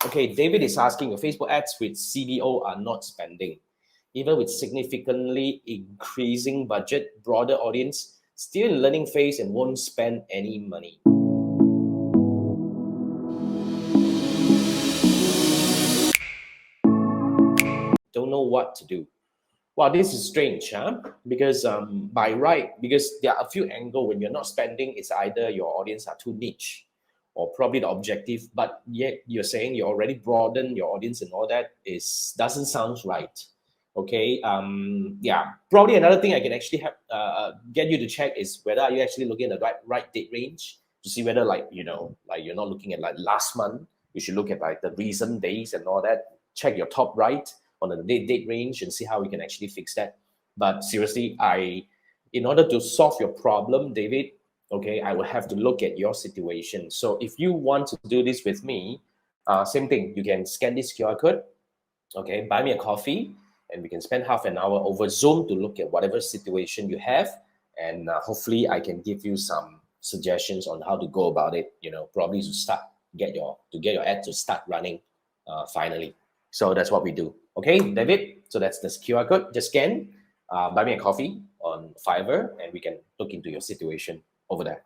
Okay, David is asking, your Facebook ads with CBO are not spending. Even with significantly increasing budget, broader audience, still in learning phase and won't spend any money. Don't know what to do. Wow, this is strange, huh? Because by right, because there are a few angles when you're not spending, it's either your audience are too niche or probably the objective, but yet you're saying you already broaden your audience and all that is doesn't sound right. Okay. Yeah. Probably another thing I can actually have get you to check is whether are you actually looking at the right date range to see whether like like you're not looking at like last month. You should look at like the recent days and all that. Check your top right on the date range and see how we can actually fix that. But seriously, in order to solve your problem, David, okay, I will have to look at your situation. So if you want to do this with me, same thing. You can scan this QR code, okay, buy me a coffee, and we can spend half an hour over Zoom to look at whatever situation you have, and hopefully I can give you some suggestions on how to go about it. Probably to get your ad to start running finally. So that's what we do. Okay, David. So that's the QR code. Just scan, buy me a coffee on Fiverr, and we can look into your situation over there.